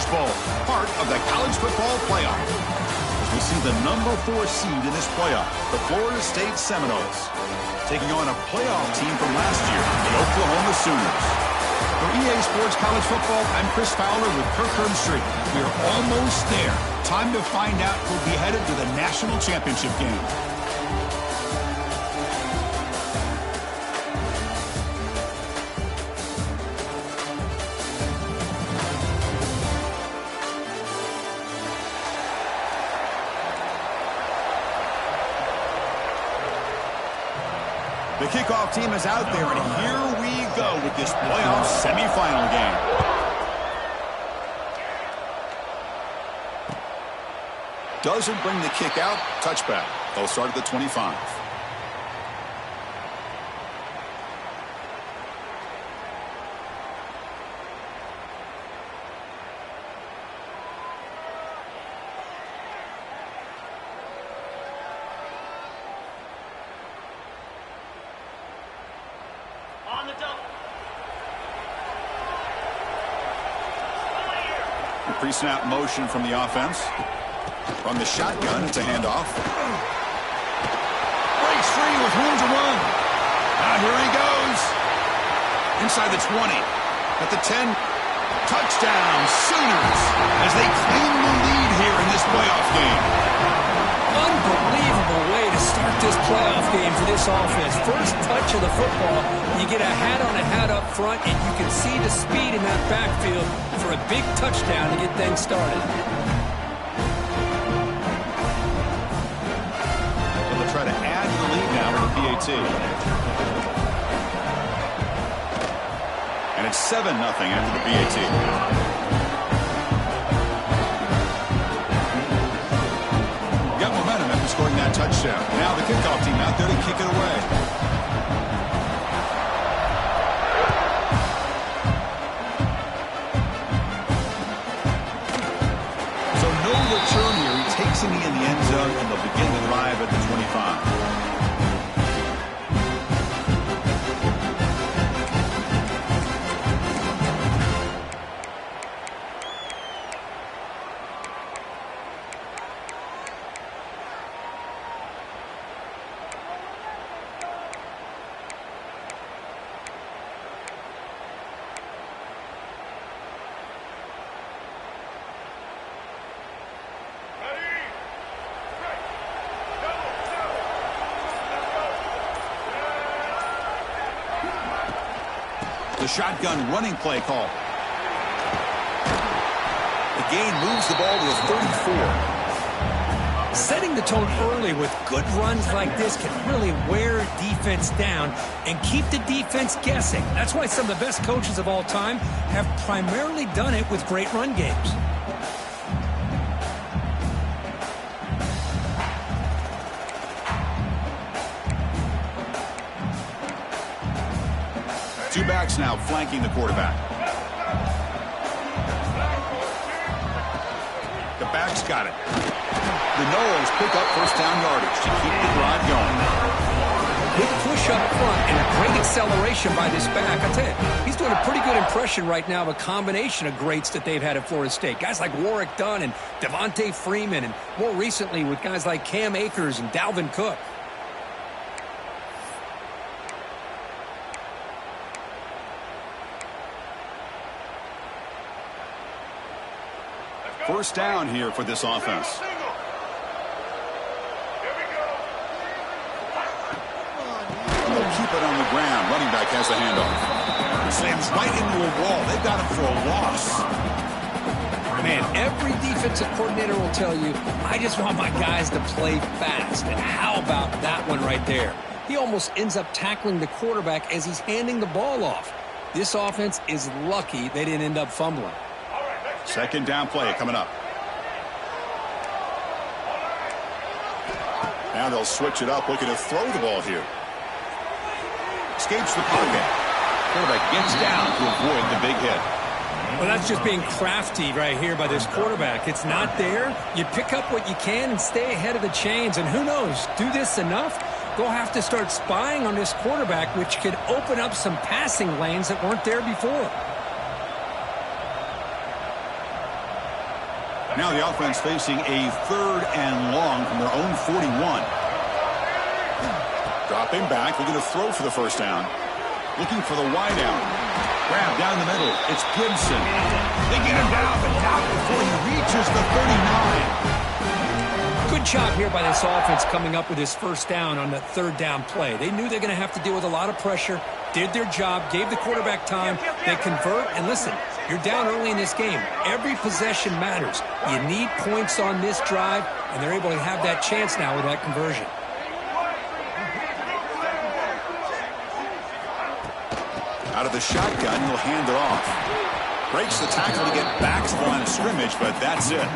Orange Bowl, part of the college football playoff. As we see the number 4 seed in this playoff, the Florida State Seminoles, taking on a playoff team from last year, the Oklahoma Sooners. For EA Sports College Football, I'm Chris Fowler with Kirk Herbstreit. We are almost there. Time to find out who'll be headed to the national championship game. The kickoff team is out there, and here we go with this playoff semifinal game. Doesn't bring the kick out. Touchback. They'll start at the 25. Pre-snap motion from the offense. From the shotgun, it's a handoff. Breaks free with room to run. Now here he goes. Inside the 20. At the 10. Touchdown, Sooners, as they claim the lead here in this playoff game. Unbelievable way to start this playoff game for this offense. First touch of the football, you get a hat up front, and you can see the speed in that backfield for a big touchdown to get things started. So they'll try to add to the lead now with the PAT. And it's 7-0 after the PAT. Got momentum after scoring that touchdown. Now the kickoff team out there to kick it away. So no return here. He takes him in the end zone, and they'll begin the drive at the 25. The shotgun running play call. The gain moves the ball to the 34. Setting the tone early with good runs like this can really wear defense down and keep the defense guessing. That's why some of the best coaches of all time have primarily done it with great run games. Two backs now flanking the quarterback. The back's got it. The Noles pick up first down yardage to keep the drive going. Good push up front and a great acceleration by this back. I tell you, he's doing a pretty good impression right now of a combination of greats that they've had at Florida State. Guys like Warrick Dunn and Devontae Freeman, and more recently with guys like Cam Akers and Dalvin Cook. First down here for this offense. They'll keep it on the ground. Running back has a handoff. Slams right into a wall. They've got him for a loss. Man, every defensive coordinator will tell you, I just want my guys to play fast. And how about that one right there? He almost ends up tackling the quarterback as he's handing the ball off. This offense is lucky they didn't end up fumbling. Second down play coming up. Now they'll switch it up, looking to throw the ball here. Escapes the pocket. Quarterback gets down to avoid the big hit. Well, that's just being crafty right here by this quarterback. It's not there. You pick up what you can and stay ahead of the chains. And who knows, do this enough, they'll have to start spying on this quarterback, which could open up some passing lanes that weren't there before. Now the offense facing a 3rd and long from their own 41. Dropping back, looking to throw for the first down. Looking for the wide out. Grab down the middle. It's Gibson. They get him down, but not before he reaches the 39. Good job here by this offense coming up with his first down on that 3rd down play. They knew they're going to have to deal with a lot of pressure, did their job, gave the quarterback time. They convert, and listen, you're down early in this game. Every possession matters. You need points on this drive, and they're able to have that chance now with that conversion. Out of the shotgun, he'll hand it off. Breaks the tackle to get back to the line of scrimmage, but that's it.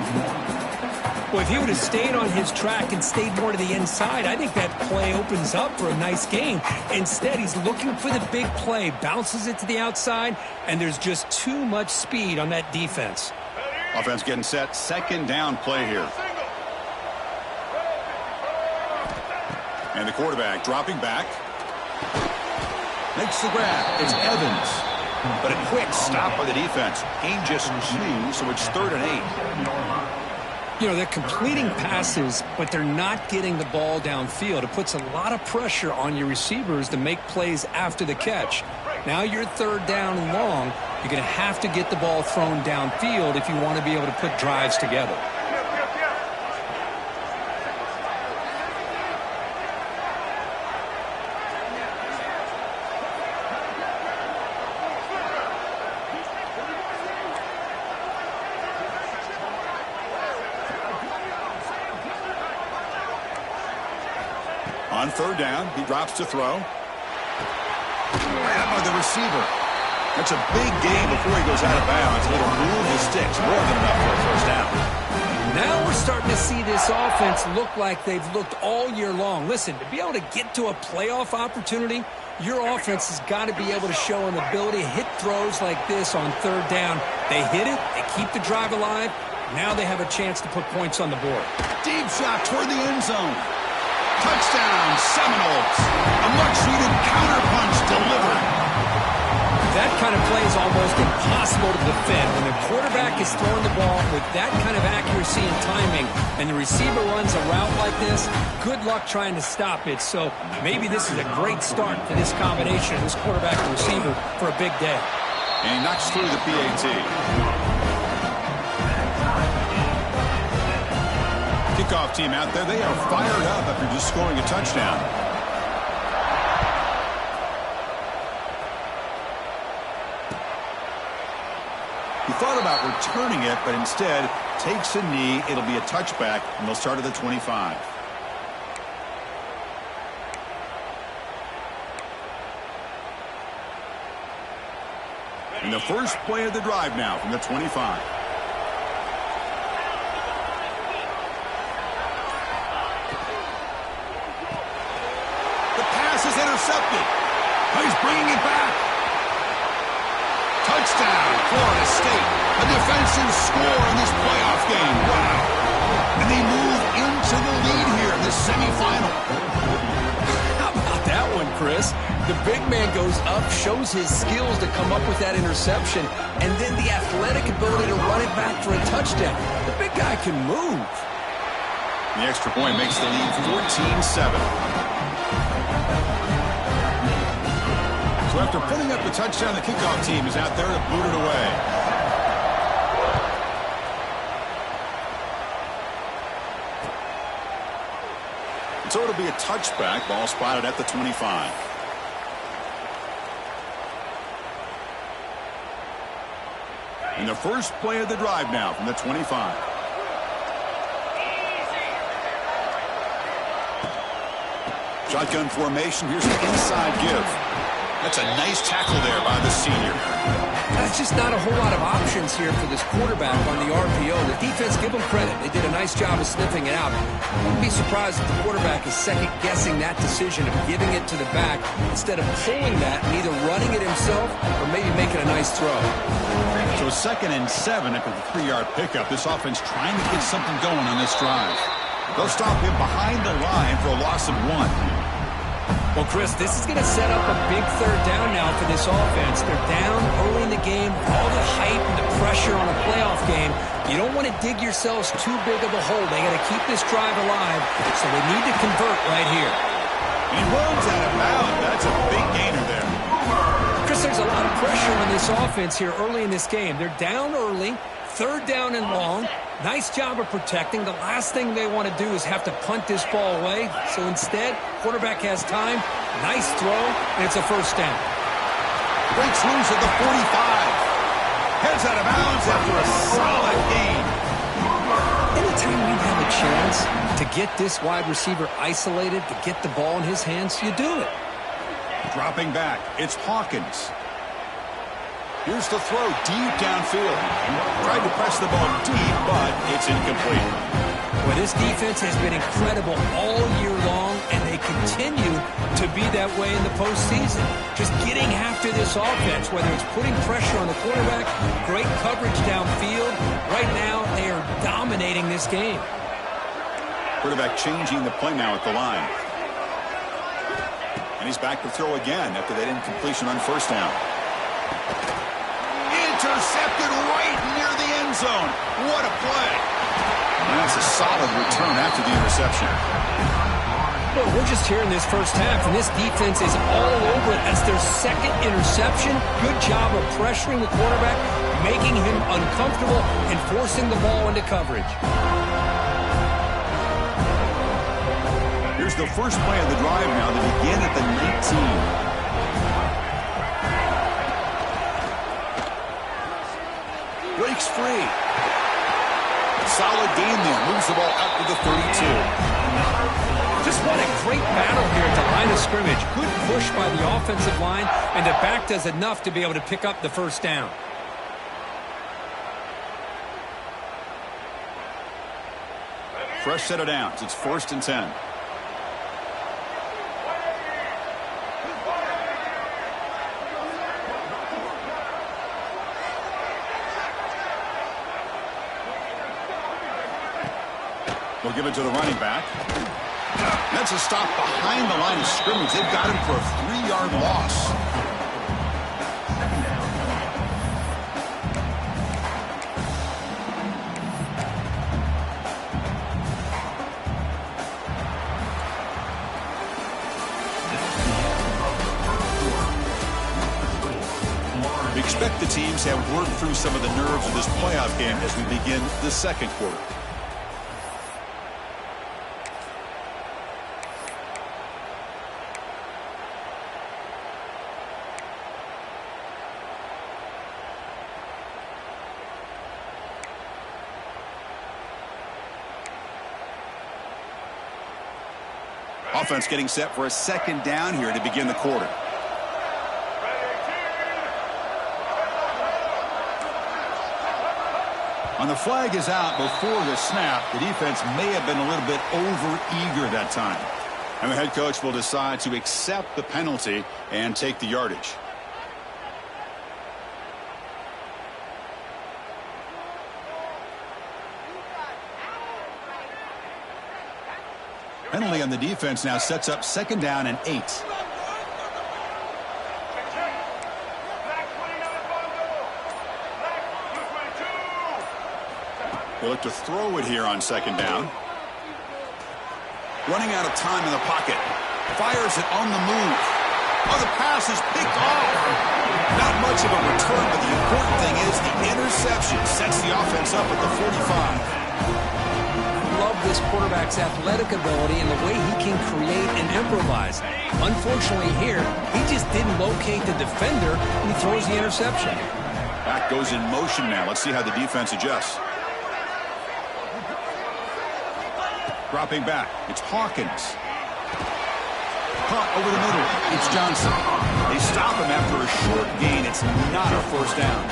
Well, if he would have stayed on his track and stayed more to the inside, I think that play opens up for a nice gain. Instead, he's looking for the big play, bounces it to the outside, and there's just too much speed on that defense. Offense getting set, 2nd down play here. And the quarterback dropping back. Makes the grab. It's Evans. But a quick stop by the defense. Gain just 2, so it's 3rd and 8. You know, they're completing passes, but they're not getting the ball downfield. It puts a lot of pressure on your receivers to make plays after the catch. Now you're 3rd down and long. You're going to have to get the ball thrown downfield if you want to be able to put drives together. On 3rd down, he drops to throw. Grab by the receiver. That's a big gain before he goes out of bounds. It'll move the sticks. More than enough for a first down. Now we're starting to see this offense look like they've looked all year long. Listen, to be able to get to a playoff opportunity, your offense has got to be able to show an ability to hit throws like this on 3rd down. They hit it. They keep the drive alive. Now they have a chance to put points on the board. Deep shot toward the end zone. Touchdown, Seminoles. A much-needed counterpunch delivered. That kind of play is almost impossible to defend. When the quarterback is throwing the ball with that kind of accuracy and timing, and the receiver runs a route like this, good luck trying to stop it. So maybe this is a great start for this combination, this quarterback and receiver, for a big day. And he knocks through the PAT. Kickoff team out there, they are fired up after just scoring a touchdown. He thought about returning it, but instead takes a knee. It'll be a touchback, and they'll start at the 25. And the first play of the drive now from the 25. Is intercepted. He's bringing it back. Touchdown, Florida State. A defensive score in this playoff game. Wow. And they move into the lead here in this semifinal. How about that one, Chris? The big man goes up, shows his skills to come up with that interception, and then the athletic ability to run it back for a touchdown. The big guy can move. The extra point makes the lead 14-7. So after putting up the touchdown, the kickoff team is out there to boot it away. And so it'll be a touchback. Ball spotted at the 25. And the first play of the drive now from the 25. Shotgun formation. Here's the inside give. That's a nice tackle there by the senior. That's just not a whole lot of options here for this quarterback on the RPO. The defense, give them credit. They did a nice job of sniffing it out. I wouldn't be surprised if the quarterback is second-guessing that decision of giving it to the back instead of pulling that and either running it himself or maybe making a nice throw. So 2nd and 7 after the 3-yard pickup. This offense trying to get something going on this drive. They'll stop him behind the line for a loss of 1. Well, Chris, this is going to set up a big third down now for this offense. They're down early in the game, all the hype and the pressure on a playoff game. You don't want to dig yourselves too big of a hole. They got to keep this drive alive, so they need to convert right here. He runs out of bounds. That's a big gainer there. Chris, there's a lot of pressure on this offense here early in this game. They're down early, third down and long. Nice job of protecting. The last thing they want to do is have to punt this ball away. So instead, quarterback has time. Nice throw, and it's a first down. Breaks loose at the 45. Heads out of bounds after a solid gain. Anytime you have a chance to get this wide receiver isolated, to get the ball in his hands, you do it. Dropping back, it's Hawkins. Here's the throw deep downfield. Tried to press the ball deep, but it's incomplete. Well, this defense has been incredible all year long, and they continue to be that way in the postseason. Just getting after this offense, whether it's putting pressure on the quarterback, great coverage downfield. Right now, they are dominating this game. Quarterback changing the play now at the line. And he's back to throw again after that incompletion on first down. Intercepted right near the end zone. What a play. And that's a solid return after the interception. Well, we're just here in this first half, and this defense is all over it. That's their second interception. Good job of pressuring the quarterback, making him uncomfortable, and forcing the ball into coverage. Here's the first play of the drive now. They begin at the 19. Breaks free. Solid gain there. Moves the ball out to the 32. Just what a great battle here at the line of scrimmage. Good push by the offensive line, and the back does enough to be able to pick up the first down. Fresh set of downs. It's 1st and 10. We'll give it to the running back. That's a stop behind the line of scrimmage. They've got him for a 3-yard loss. We expect the teams have worked through some of the nerves of this playoff game as we begin the second quarter. Offense getting set for a second down here to begin the quarter. And the flag is out before the snap. The defense may have been a little bit over-eager that time. And the head coach will decide to accept the penalty and take the yardage. Penalty on the defense now sets up second down and 8. They look to throw it here on second down. Running out of time in the pocket. Fires it on the move. Oh, the pass is picked off. Not much of a return, but the important thing is the interception sets the offense up at the 45. Love this quarterback's athletic ability and the way he can create and improvise. Unfortunately here, he just didn't locate the defender and he throws the interception. Back goes in motion now. Let's see how the defense adjusts. Dropping back, it's Hawkins. Caught over the middle, it's Johnson. They stop him after a short gain. It's not a first down.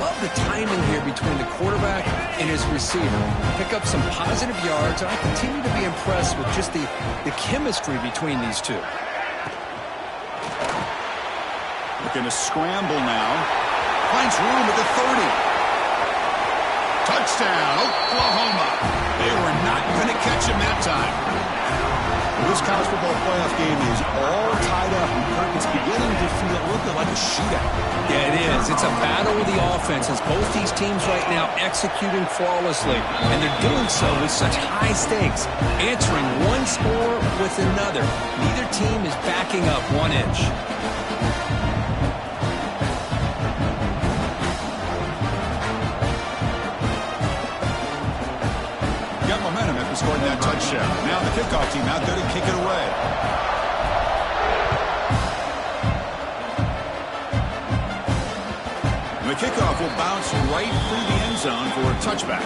Love the timing here between the quarterback and his receiver. Pick up some positive yards. I continue to be impressed with just the chemistry between these two. Looking to scramble now. Finds room at the 30. Touchdown, Oklahoma. They were not going to catch him that time. This college football playoff game is all tied up, and Kirk, it's beginning to feel a little bit like a shootout. Yeah, it is. It's a battle with the offenses. Both these teams right now executing flawlessly, and they're doing so with such high stakes, answering one score with another. Neither team is backing up 1 inch. Got momentum after scoring that touchdown. Now the kickoff team out there to kick it away. The kickoff will bounce right through the end zone for a touchback.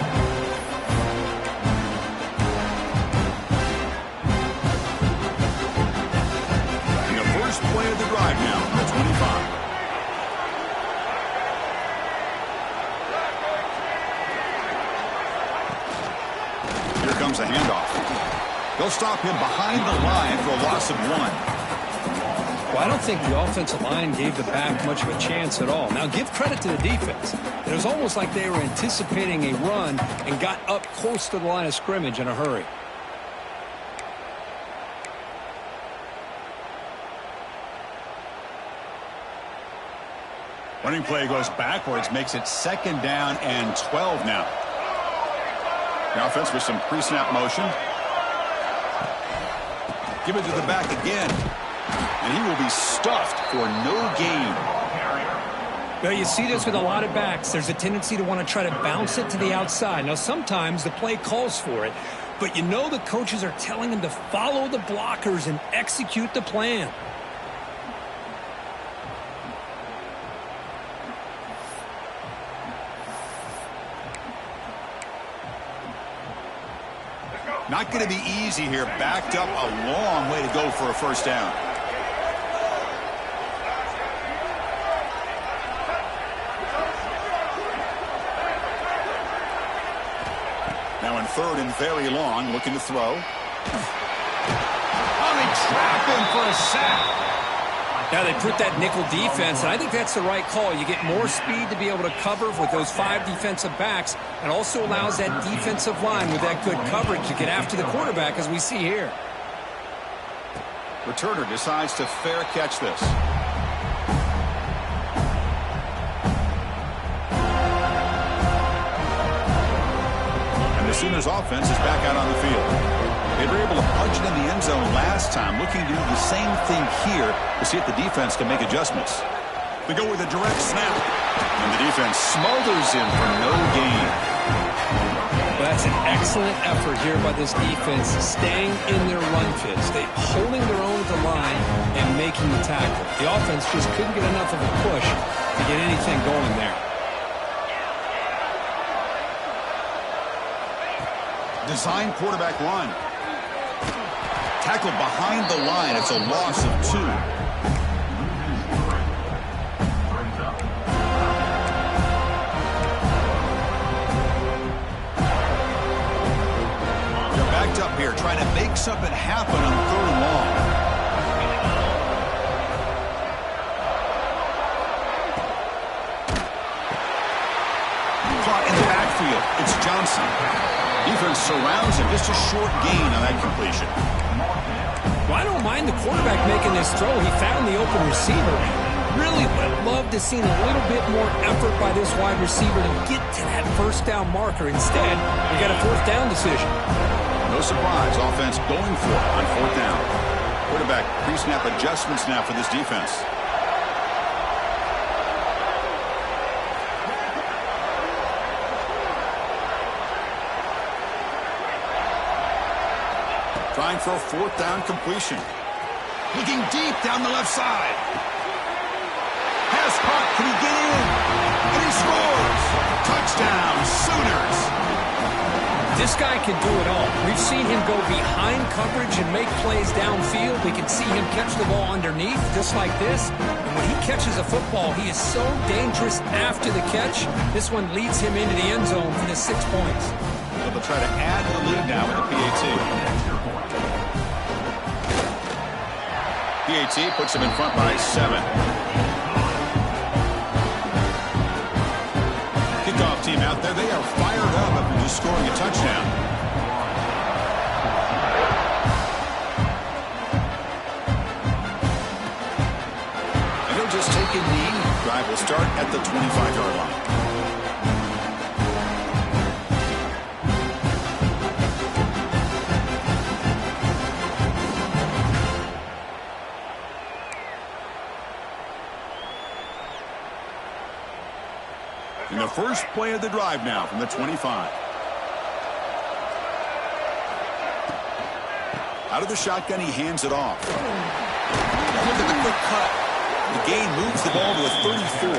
And the first play of the drive now, the 25. Here comes the handoff. They'll stop him behind the line for a loss of 1. Well, I don't think the offensive line gave the back much of a chance at all. Now, give credit to the defense. It was almost like they were anticipating a run and got up close to the line of scrimmage in a hurry. Running play goes backwards, makes it 2nd down and 12 now. The offense with some pre-snap motion. Give it to the back again. And he will be stuffed for no gain. Well, you see this with a lot of backs. There's a tendency to want to try to bounce it to the outside. Now, sometimes the play calls for it, but you know the coaches are telling them to follow the blockers and execute the plan. Not going to be easy here. Backed up a long way to go for a first down. Now in 3rd and very long, looking to throw. Oh, they trap him for a sack. Now they put that nickel defense, and I think that's the right call. You get more speed to be able to cover with those 5 defensive backs, and also allows that defensive line with that good coverage to get after the quarterback, as we see here. Returner decides to fair catch this. And the Sooners offense is back out on the field. They were able to punch it in the end zone last time, looking to do the same thing here to see if the defense can make adjustments. They go with a direct snap, and the defense smothers him for no gain. Well, that's an excellent effort here by this defense, staying in their run fits. They holding their own at the line and making the tackle. The offense just couldn't get enough of a push to get anything going there. Design quarterback run. Tackled behind the line. It's a loss of 2. They're backed up here, trying to make something happen on 3rd and long. Caught in the backfield. It's Johnson. Defense surrounds him. Just a short gain on that completion. Well, I don't mind the quarterback making this throw. He found the open receiver. Really would have loved to see a little bit more effort by this wide receiver to get to that first down marker. Instead, we got a 4th down decision. No surprise. Offense going for it on 4th down. Quarterback pre-snap adjustments now for this defense. Trying for a 4th down completion. Looking deep down the left side. Has caught. Can he get in? And he scores. Touchdown, Sooners. This guy can do it all. We've seen him go behind coverage and make plays downfield. We can see him catch the ball underneath, just like this. And when he catches a football, he is so dangerous after the catch. This one leads him into the end zone for the 6 points. They'll try to add to the lead now with the PAT. PAT puts him in front by 7. Kickoff team out there. They are fired up after just scoring a touchdown. in need. Drive will start at the 25-yard line. In the first play of the drive now from the 25. Out of the shotgun, he hands it off. Look at the quick cut. The gain moves the ball to a 34.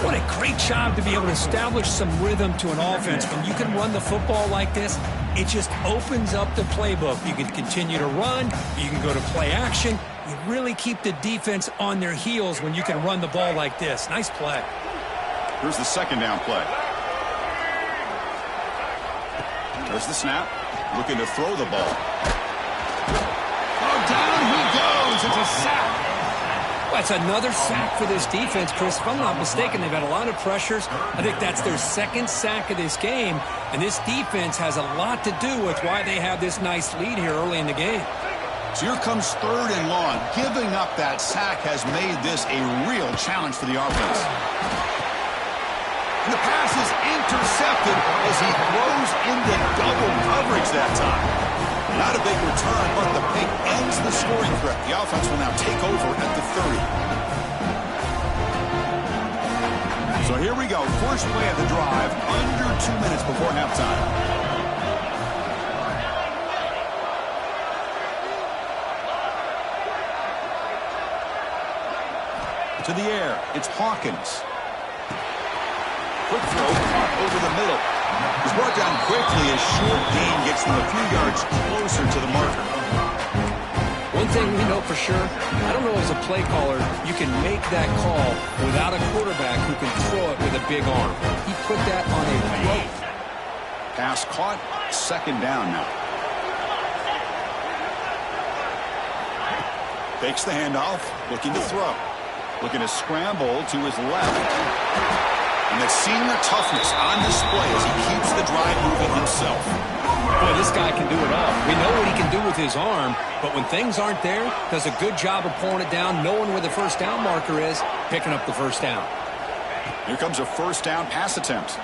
What a great job to be able to establish some rhythm to an offense. When you can run the football like this, it just opens up the playbook. You can continue to run. You can go to play action. You really keep the defense on their heels when you can run the ball like this. Nice play. Here's the second down play. There's the snap. Looking to throw the ball. Oh, down he goes. It's a sack. Well, that's another sack for this defense, Chris. If I'm not mistaken, they've had a lot of pressures. I think that's their second sack of this game. And this defense has a lot to do with why they have this nice lead here early in the game. So here comes 3rd and long. Giving up that sack has made this a real challenge for the offense. And the pass is intercepted as he throws into double coverage that time. Not a big return, but the pick ends the scoring threat. The offense will now take over at the 30. So here we go. First play of the drive, under 2 minutes before halftime. To the air, it's Hawkins. Quick throw over the middle. He's brought down quickly as short gain gets them a few yards closer to the marker. One thing we know for sure, I don't know as a play caller, you can make that call without a quarterback who can throw it with a big arm. He put that on a rope. Pass caught, second down now. Takes the handoff, looking to throw. Looking to scramble to his left. And the senior toughness on display as he keeps the drive moving himself. Boy, this guy can do it all. We know what he can do with his arm, but when things aren't there, does a good job of pulling it down, knowing where the first down marker is, picking up the first down. Here comes a first down pass attempt.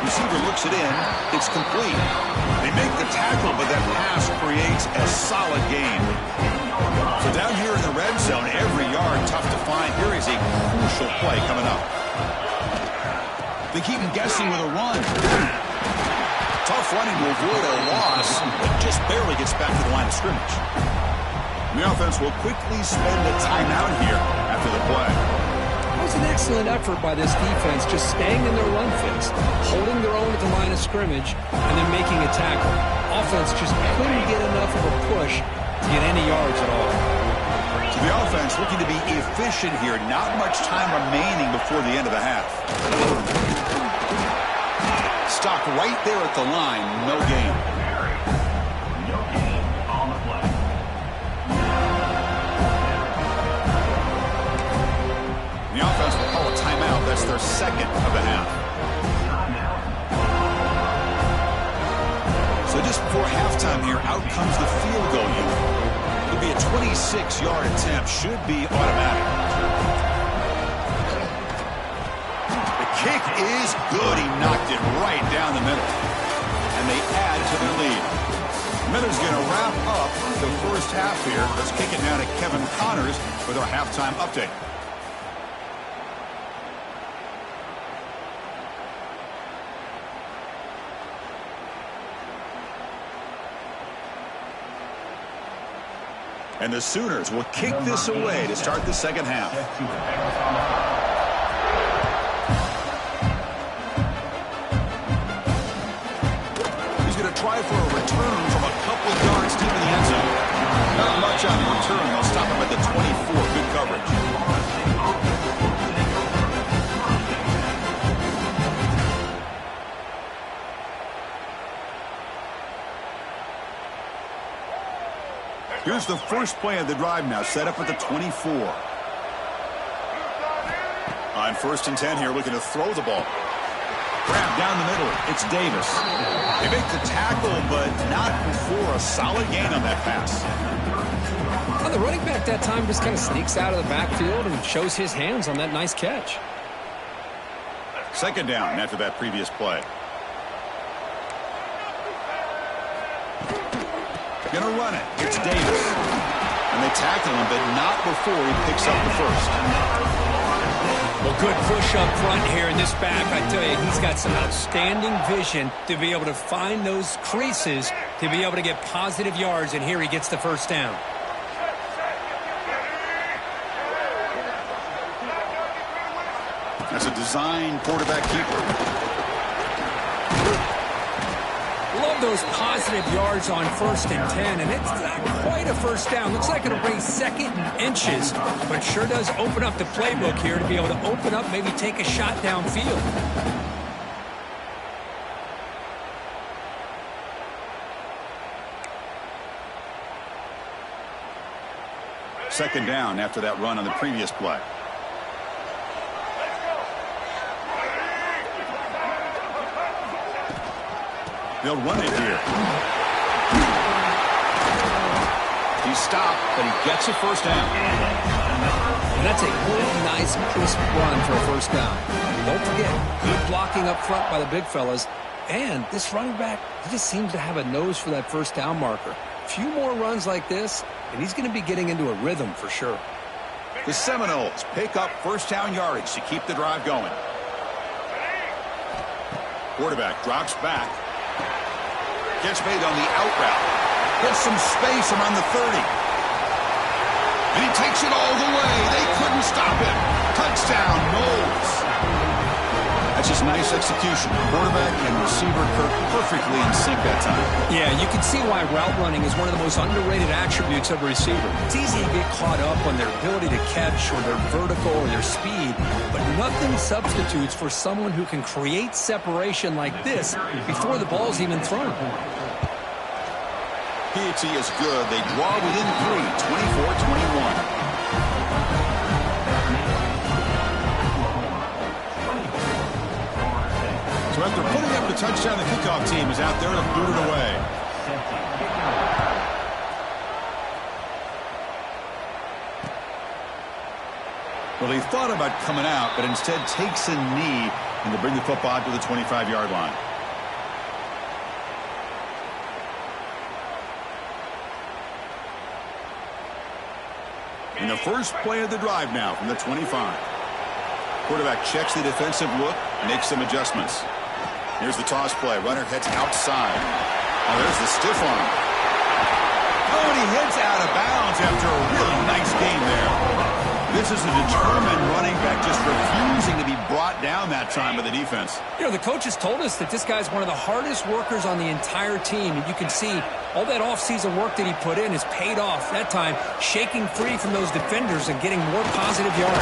Receiver looks it in. It's complete. They make the tackle, but that pass creates a solid gain. So down here in the red zone, every yard tough to find. Here is a crucial play coming up. They keep him guessing with a run. Tough running to avoid a loss, but just barely gets back to the line of scrimmage. The offense will quickly spend a timeout here after the play. That was an excellent effort by this defense, just staying in their run fits, holding their own at the line of scrimmage, and then making a tackle. Offense just couldn't get enough of a push to get any yards at all. So the offense looking to be efficient here. Not much time remaining before the end of the half. Stopped right there at the line. No gain. No gain on the play. The offense will call a timeout. That's their second of the half. So just before halftime here, out comes the field goal unit. It'll be a 26-yard attempt. Should be automatic. The kick is good. He knocked it right down the middle. And they add to their lead. Miller's going to wrap up the first half here. Let's kick it now to Kevin Connors with our halftime update. And the Sooners will kick this away to start the second half. He's going to try for a return from a couple of yards deep in the end zone. Not much on the return. They'll stop him at the 24. Good coverage. Here's the first play of the drive now, set up at the 24. On 1st and 10 here, looking to throw the ball. Grab down the middle. It's Davis. They make the tackle, but not before a solid gain on that pass. Well, the running back that time just kind of sneaks out of the backfield and shows his hands on that nice catch. Second down after that previous play. Gonna run it. It's Davis. And they tackle him, but not before he picks up the first. Well, good push up front here in this back. I tell you, he's got some outstanding vision to be able to find those creases to be able to get positive yards, and here he gets the first down. That's a design quarterback keeper. Love those positive yards on 1st and 10, and it's not quite a first down. Looks like it'll bring second and inches, but sure does open up the playbook here to be able to open up, maybe take a shot downfield. Second down after that run on the previous play. They'll run it here. He stopped, but he gets a first down. And that's a really nice, crisp run for a first down. Don't forget, good blocking up front by the big fellas. And this running back, he just seems to have a nose for that first down marker. A few more runs like this, and he's going to be getting into a rhythm for sure. The Seminoles pick up first down yardage to keep the drive going. Quarterback drops back. Gets made on the out route. Gets some space around the 30. And he takes it all the way. They couldn't stop him. Touchdown, Noles. That's just nice execution. Quarterback and receiver perfectly in sync that time. Yeah, you can see why route running is one of the most underrated attributes of a receiver. It's easy to get caught up on their ability to catch or their vertical or their speed, but nothing substitutes for someone who can create separation like this before the ball's even thrown. Piety is good. They draw within 3, 24-21. So after putting up the touchdown, the kickoff team is out there to boot it away. Well, he thought about coming out, but instead takes a knee and to bring the football to the 25-yard line. In the first play of the drive now from the 25. Quarterback checks the defensive look, makes some adjustments. Here's the toss play. Runner heads outside. Oh, there's the stiff arm. Oh, and he heads out of bounds after a really nice game there. This is a determined running back just refusing to be brought down that time by the defense. You know, the coaches told us that this guy's one of the hardest workers on the entire team, and you can see all that offseason work that he put in has paid off. That time, shaking free from those defenders and getting more positive yards.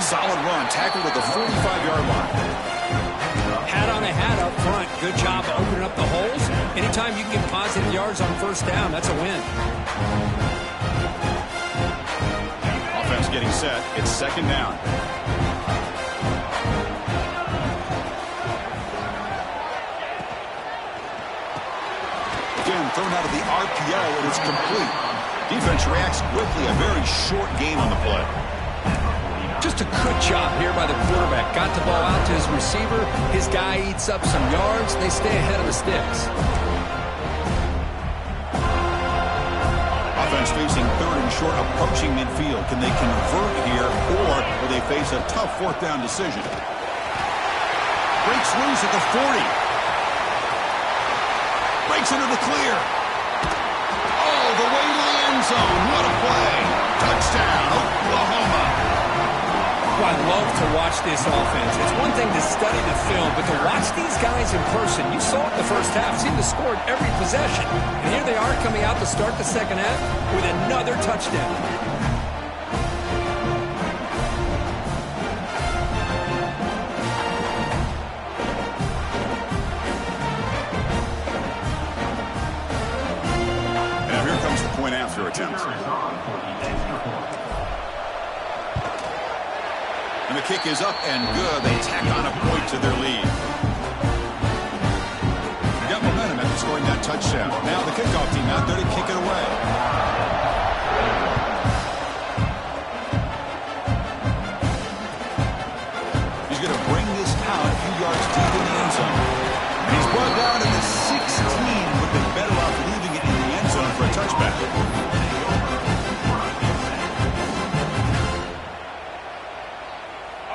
Solid run, tackled at the 45-yard line. Hat on a hat up front. Good job opening up the holes. Anytime you can get positive yards on first down, that's a win. Offense getting set. It's second down. Again, thrown out of the RPO, and it's complete. Defense reacts quickly. A very short game on the play. Just a good job here by the quarterback. Got the ball out to his receiver. His guy eats up some yards. They stay ahead of the sticks. Offense facing third and short, approaching midfield. Can they convert here, or will they face a tough fourth down decision? Breaks loose at the 40. Breaks into the clear. Oh, the way to the end zone. What a play. Touchdown, Oklahoma. Well, I love to watch this offense. It's one thing to study the film, but to watch these guys in person, you saw it the first half, seemed to score every possession. And here they are coming out to start the second half with another touchdown. And now here comes the point after attempt. And the kick is up and good. They tack on a point to their lead. Got momentum after scoring that touchdown. Now the kickoff team out there to kick it away.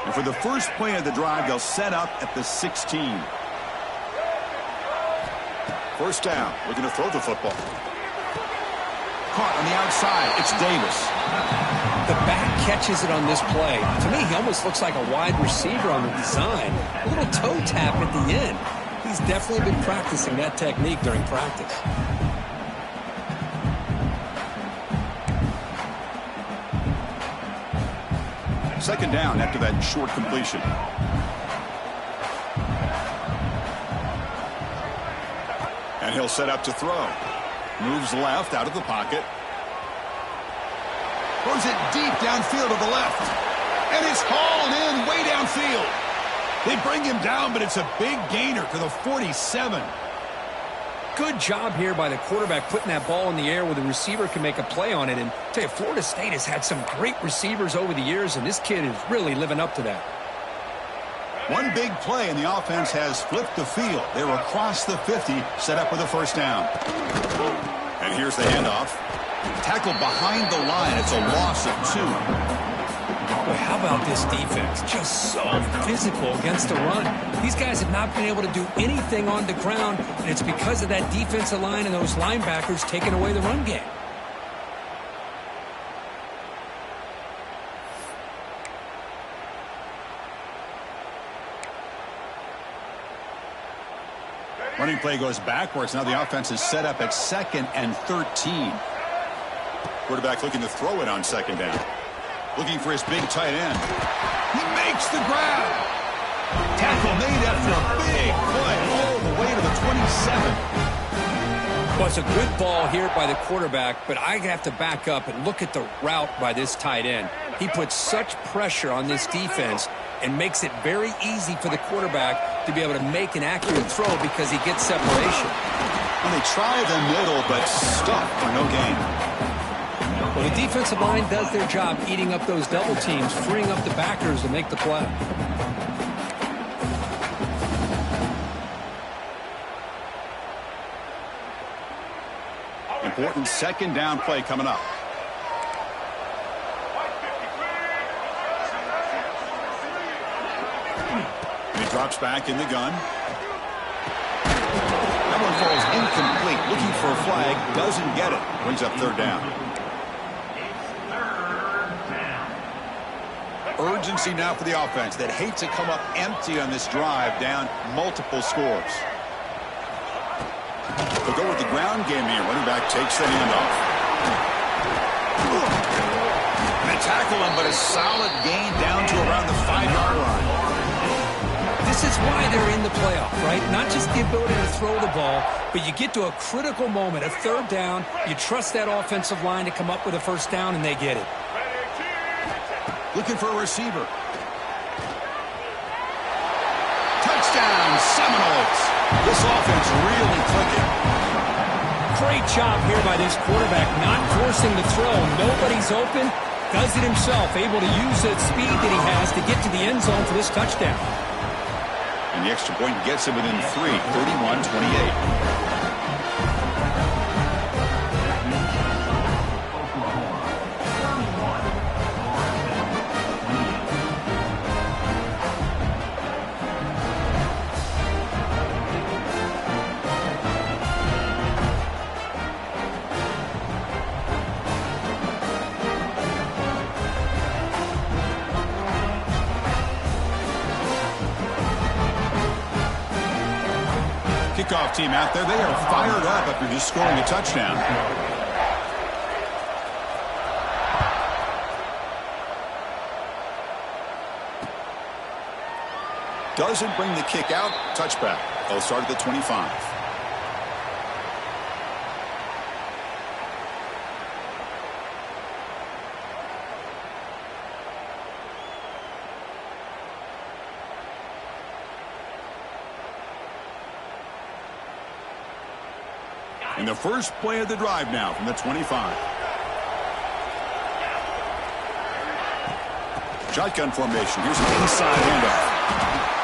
And for the first play of the drive, they'll set up at the 16. First down, looking to throw the football. Caught on the outside, it's Davis. The back catches it on this play. To me, he almost looks like a wide receiver on the design. A little toe tap at the end. He's definitely been practicing that technique during practice. Second down after that short completion. And he'll set up to throw. Moves left out of the pocket. Throws it deep downfield to the left. And it's hauled in way downfield. They bring him down, but it's a big gainer to the 47. Good job here by the quarterback putting that ball in the air where the receiver can make a play on it. And I tell you, Florida State has had some great receivers over the years, and this kid is really living up to that. One big play, and the offense has flipped the field. They're across the 50, set up with a first down. And here's the handoff. Tackled behind the line. It's a loss of 2. Boy, how about this defense? Just so physical against the run. These guys have not been able to do anything on the ground, and it's because of that defensive line and those linebackers taking away the run game. Running play goes backwards. Now the offense is set up at 2nd and 13. Quarterback looking to throw it on second down. Looking for his big tight end. He makes the grab. Tackle made after a big play all the way to the 27. Well, it's a good ball here by the quarterback, but I have to back up and look at the route by this tight end. He puts such pressure on this defense and makes it very easy for the quarterback to be able to make an accurate throw because he gets separation. And they try the middle, but stuck for no gain. Well, the defensive line does their job eating up those double teams, freeing up the backers to make the play. Important second down play coming up. And he drops back in the gun. That one falls incomplete. Looking for a flag. Doesn't get it. Brings up third down. Urgency now for the offense that hate to come up empty on this drive, down multiple scores. They'll go with the ground game here. Running back takes the handoff. And they tackle him, but a solid gain down to around the 5-yard line. This is why they're in the playoff, right? Not just the ability to throw the ball, but you get to a critical moment, a third down. You trust that offensive line to come up with a first down, and they get it. Looking for a receiver. Touchdown, Seminoles. This offense really clicking. Great job here by this quarterback, not forcing the throw. Nobody's open. Does it himself, able to use that speed that he has to get to the end zone for this touchdown. And the extra point gets him within 3, 31-28. Kickoff team out there. They are fired up after just scoring a touchdown. Doesn't bring the kick out. Touchback. They'll start at the 25. In the first play of the drive now from the 25. Shotgun formation. Here's an inside handoff.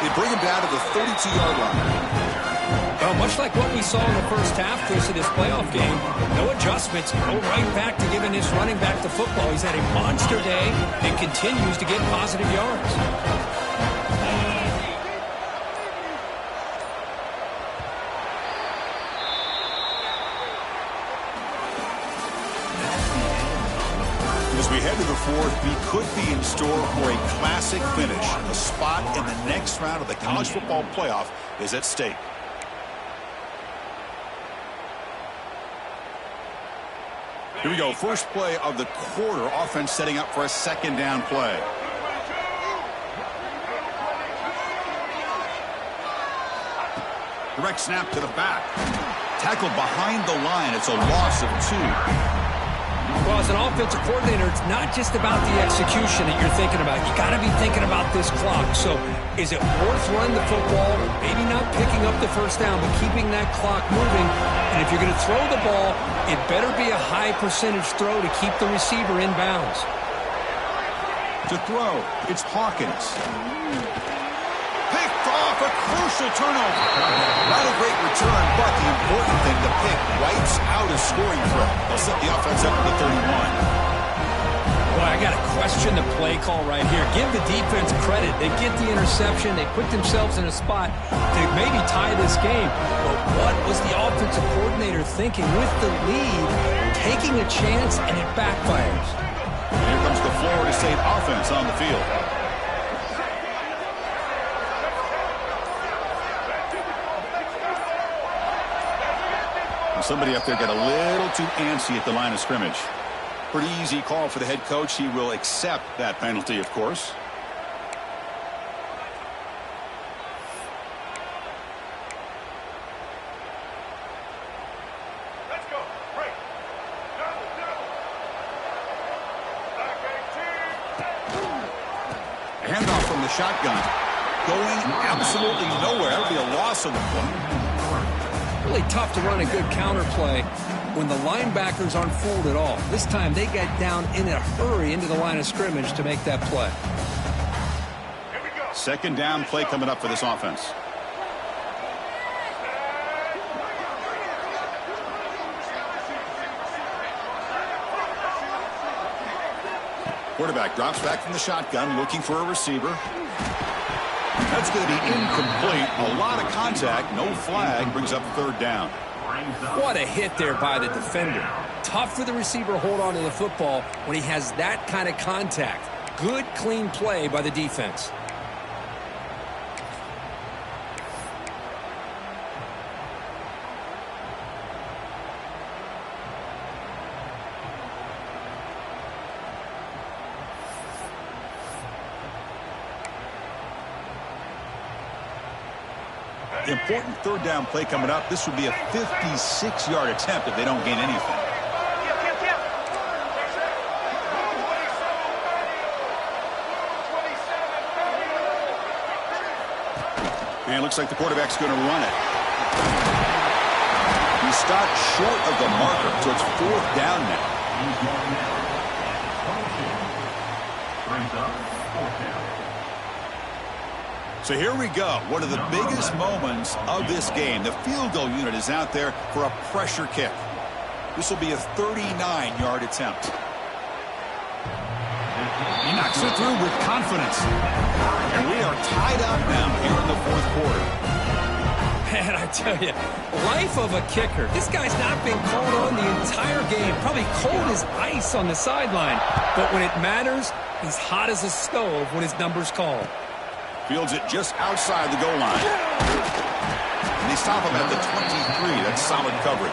They bring him down to the 32-yard line. Well, much like what we saw in the first half, Chris, of this playoff game, no adjustments, go right back to giving this running back the football. He's had a monster day and continues to get positive yards. As we head to the fourth, we could be in store for a classic finish. A spot in the next round of the college football playoff is at stake. Here we go. First play of the quarter. Offense setting up for a second down play. Direct snap to the back. Tackled behind the line. It's a loss of 2. Well, as an offensive coordinator, it's not just about the execution that you're thinking about. You got to be thinking about this clock. So is it worth running the football? Maybe not picking up the first down, but keeping that clock moving. And if you're going to throw the ball, it better be a high percentage throw to keep the receiver in bounds. To throw, it's Hawkins. Picked off, a crucial turnover. Not a great return, but the important thing, the pick wipes out a scoring threat. They'll set the offense up to the 31. Boy, I got to question the play call right here. Give the defense credit. They get the interception. They put themselves in a spot to maybe tie this game. But what was the offensive coordinator thinking with the lead, taking a chance, and it backfires? Here comes the Florida State offense on the field. Somebody up there got a little too antsy at the line of scrimmage. Pretty easy call for the head coach. He will accept that penalty, of course. Let's go. Break. Handoff from the shotgun. Going absolutely nowhere. That'll be a loss on the play. Really tough to run a good counter play when the linebackers aren't fooled at all. This time they get down in a hurry into the line of scrimmage to make that play. Second down play coming up for this offense. Quarterback drops back from the shotgun, looking for a receiver. That's going to be incomplete. A lot of contact. No flag. Brings up third down. What a hit there by the defender. Tough for the receiver to hold on to the football when he has that kind of contact. Good, clean play by the defense. Important third down play coming up. This would be a 56-yard attempt if they don't gain anything. And it looks like the quarterback's going to run it. He stopped short of the marker, so it's fourth down now. Brings up fourth down. So here we go. One of the biggest moments of this game. The field goal unit is out there for a pressure kick. This will be a 39-yard attempt. He knocks it through with confidence. And we are tied up now here in the fourth quarter. Man, I tell you, life of a kicker. This guy's not been called on the entire game. Probably cold as ice on the sideline. But when it matters, he's hot as a stove when his number's called. Fields it just outside the goal line. And they stop him at the 23. That's solid coverage.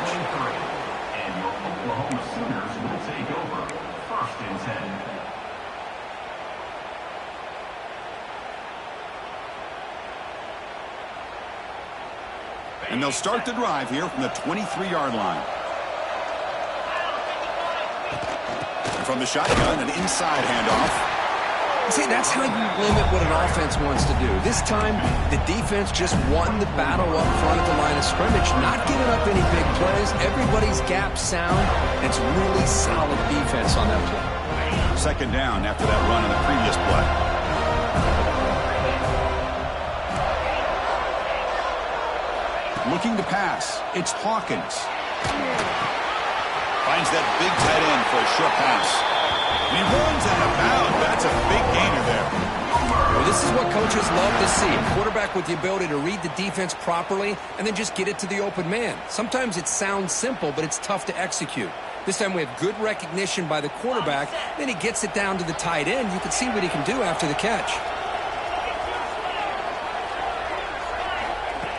And your Oklahoma Sooners will take over first and 10. And they'll start the drive here from the 23-yard line. And from the shotgun, an inside handoff. See, that's how you limit what an offense wants to do. This time, the defense just won the battle up front at the line of scrimmage, not giving up any big plays. Everybody's gap sound. It's really solid defense on that play. Second down after that run in the previous play. Looking to pass. It's Hawkins. Finds that big tight end for a short pass. And he runs out of bounds. That's a big gainer there. Well, this is what coaches love to see. A quarterback with the ability to read the defense properly and then just get it to the open man. Sometimes it sounds simple, but it's tough to execute. This time we have good recognition by the quarterback. Then he gets it down to the tight end. You can see what he can do after the catch.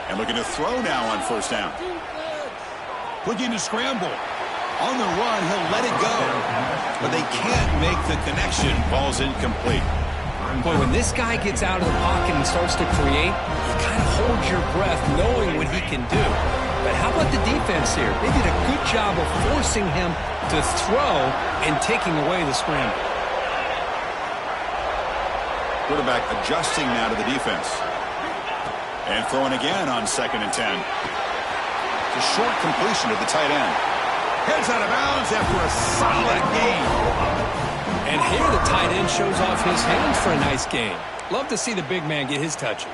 And looking to throw now on first down. Looking to scramble. On the run, he'll let it go. But they can't make the connection. Ball's incomplete. Boy, when this guy gets out of the pocket and starts to create, you kind of hold your breath knowing what he can do. But how about the defense here? They did a good job of forcing him to throw and taking away the scramble. Quarterback adjusting now to the defense. And throwing again on 2nd and 10. It's a short completion to the tight end. Heads out of bounds after a solid gain. And here the tight end shows off his hands for a nice gain. Love to see the big man get his touches.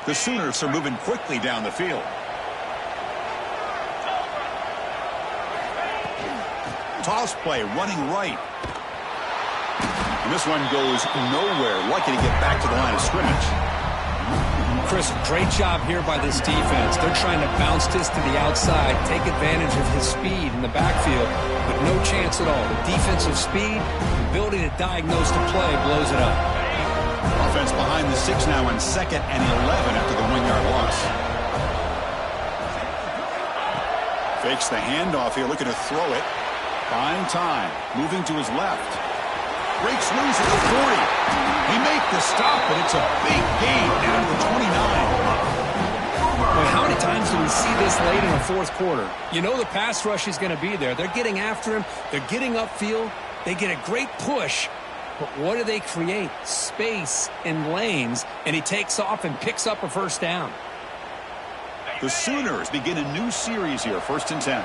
The Sooners are moving quickly down the field. Toss play running right. And this one goes nowhere. Lucky to get back to the line of scrimmage. Chris, great job here by this defense. They're trying to bounce this to the outside, take advantage of his speed in the backfield, but no chance at all. The defensive speed, ability to diagnose the play, blows it up. Offense behind the 6 now on 2nd and 11 after the 1-yard loss. Fakes the handoff here, looking to throw it. Buying time, moving to his left. Breaks loose at the 40. He makes the stop, but it's a big gain down to the 29. Well, how many times do we see this late in the fourth quarter? You know the pass rush is going to be there. They're getting after him. They're getting upfield. They get a great push. But what do they create? Space and lanes, and he takes off and picks up a first down. The Sooners begin a new series here, 1st and 10.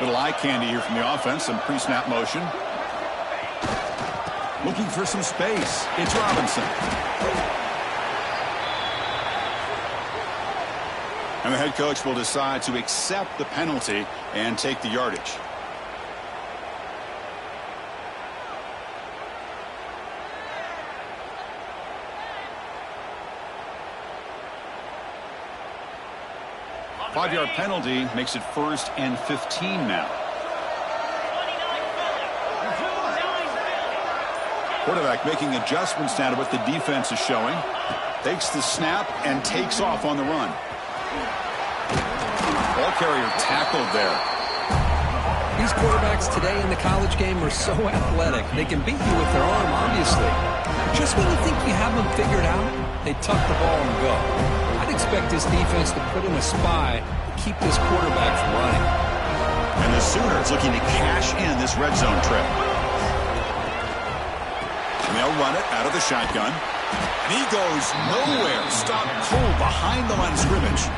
Little eye candy here from the offense, some pre-snap motion. Looking for some space. It's Robinson. And the head coach will decide to accept the penalty and take the yardage. Five-yard penalty makes it 1st and 15 now. Quarterback making adjustments now to what the defense is showing. Takes the snap and takes off on the run. Ball carrier tackled there. These quarterbacks today in the college game are so athletic. They can beat you with their arm, obviously. Just when you think you have them figured out, they tuck the ball and go. I'd expect this defense to put in a spy to keep this quarterback from running. And the Sooners looking to cash in this red zone trip. And they'll run it out of the shotgun. And he goes nowhere. Stopped cold behind the line of scrimmage.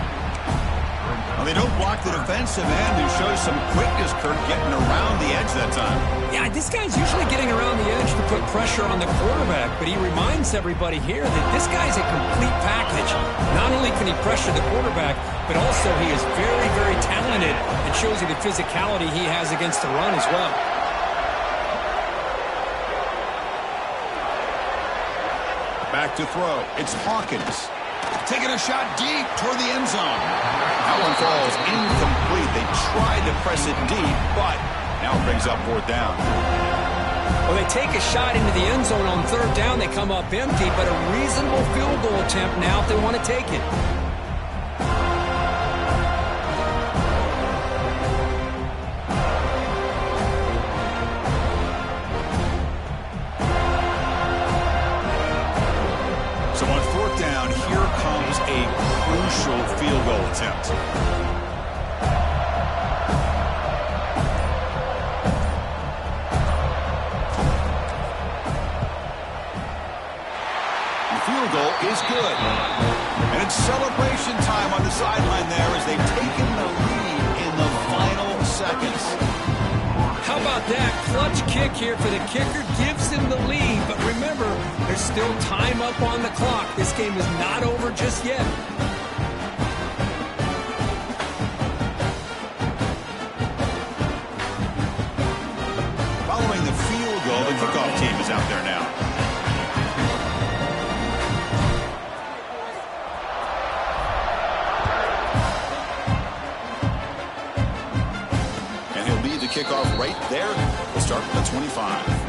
Well, they don't block the defensive end, who shows some quickness, Kirk, getting around the edge that time. Yeah, this guy's usually getting around the edge to put pressure on the quarterback, but he reminds everybody here that this guy's a complete package. Not only can he pressure the quarterback, but also he is very, very talented and shows you the physicality he has against the run as well. Back to throw. It's Hawkins. Taking a shot deep toward the end zone. That one falls incomplete. They tried to press it deep, but now it brings up 4th down. Well, they take a shot into the end zone on 3rd down. They come up empty, but a reasonable field goal attempt now if they want to take it. So on 4th down, here comes a crucial field goal attempt. is good. And it's celebration time on the sideline there as they've taken the lead in the final seconds. How about that clutch kick here for the kicker? Gives him the lead. But remember, there's still time up on the clock. This game is not over just yet. Following the field goal, the kickoff team is out there now. And he'll lead the kickoff right there. We'll start with the 25.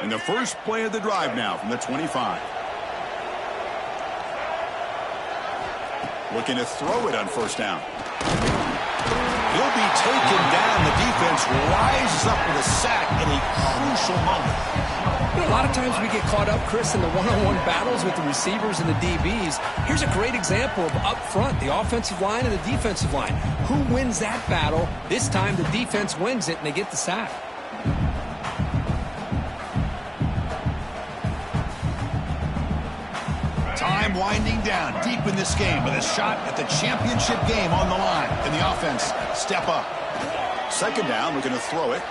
And the first play of the drive now from the 25. Looking to throw it on first down. He'll be taken down. The defense rises up with a sack in a crucial moment. You know, a lot of times we get caught up, Chris, in the one-on-one battles with the receivers and the DBs. Here's a great example of up front, the offensive line and the defensive line. Who wins that battle? This time the defense wins it and they get the sack. Time winding down deep in this game with a shot at the championship game on the line. And the offense step up. Second down, looking to throw it.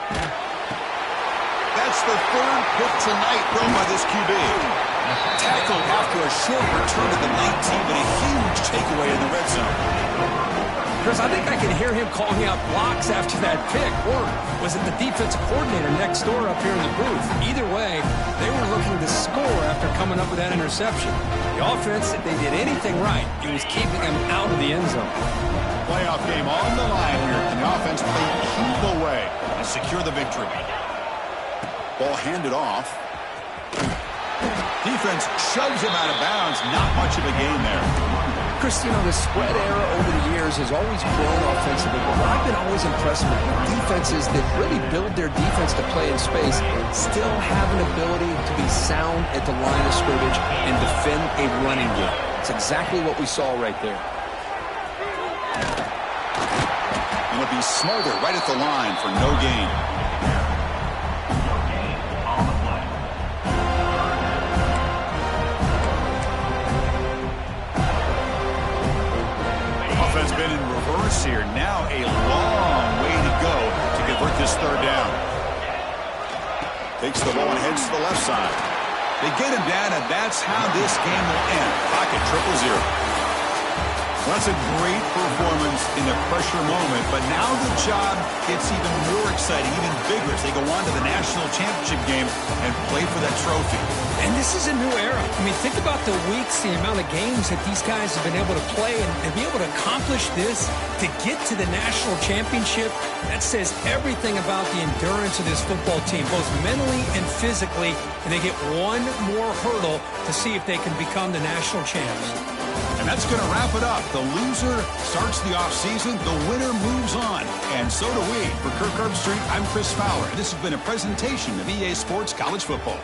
That's the third pick tonight thrown by this QB. Tackled after a short return to the 19, but a huge takeaway in the red zone. Chris, I think I can hear him calling out blocks after that pick. Or was it the defensive coordinator next door up here in the booth? Either way, they were looking to score after coming up with that interception. The offense, if they did anything right, it was keeping them out of the end zone. Playoff game on the line here. And the offense played keep away and secure the victory. Ball handed off. Defense shoves him out of bounds. Not much of a gain there. Chris, you know, the spread era over the years has always grown offensively, but what I've been always impressed with defenses that really build their defense to play in space still have an ability to be sound at the line of scrimmage and defend a running game. It's exactly what we saw right there. And it'll be Smolder right at the line for no gain. Offense been in reverse here. Now a long way to go to convert this third down. Takes the ball and heads to the left side. They get him down, and that's how this game will end. Pocket 0-0. Well, that's a great performance in the pressure moment, but now the job gets even more exciting, even bigger as they go on to the national championship game and play for that trophy. And this is a new era. I mean, think about the weeks, the amount of games that these guys have been able to play and be able to accomplish this, to get to the national championship. That says everything about the endurance of this football team, both mentally and physically. And they get one more hurdle to see if they can become the national champs. And that's going to wrap it up. The loser starts the offseason. The winner moves on. And so do we. For Kirk Herbstreit, I'm Chris Fowler. And this has been a presentation of EA Sports College Football.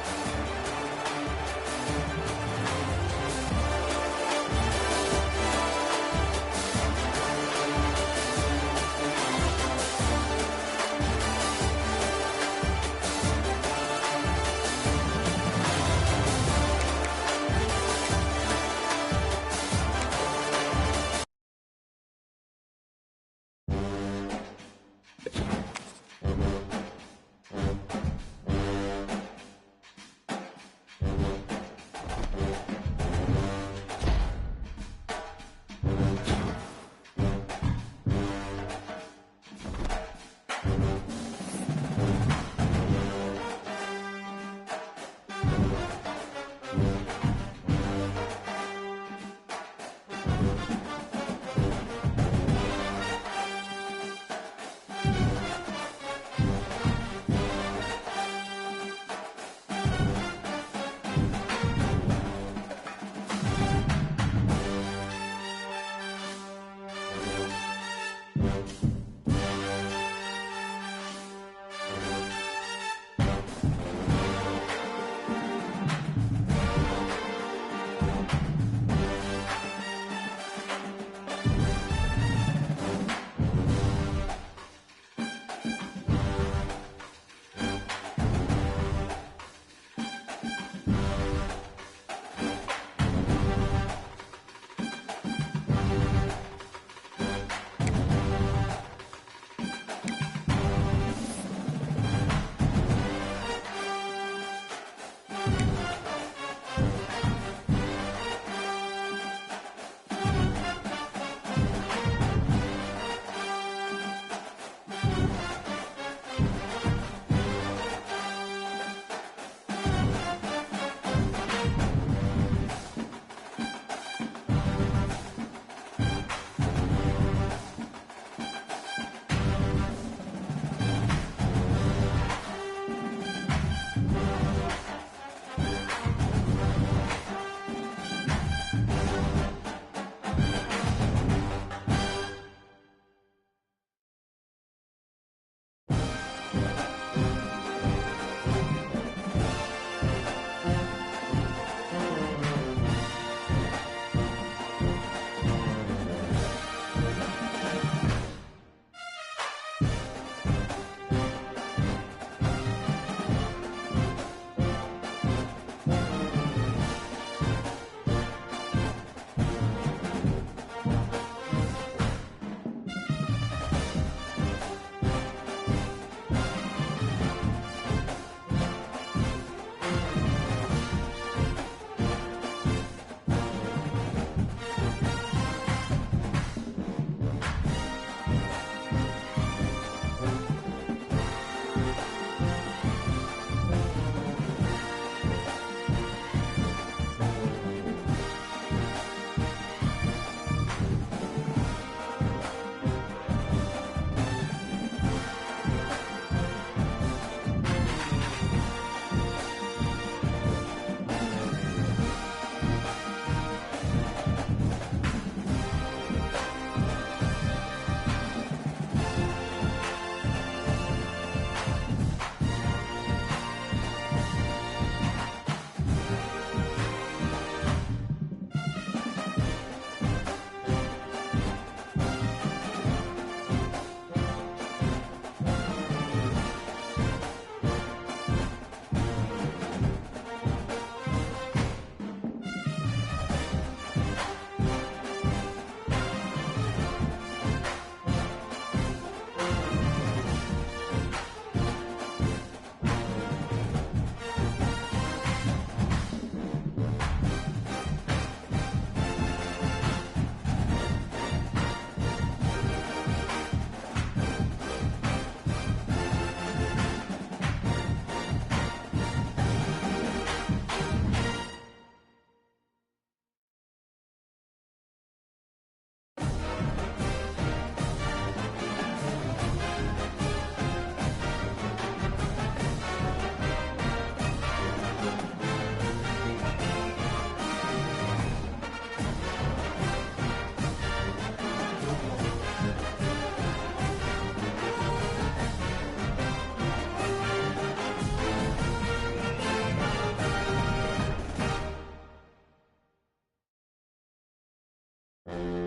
you.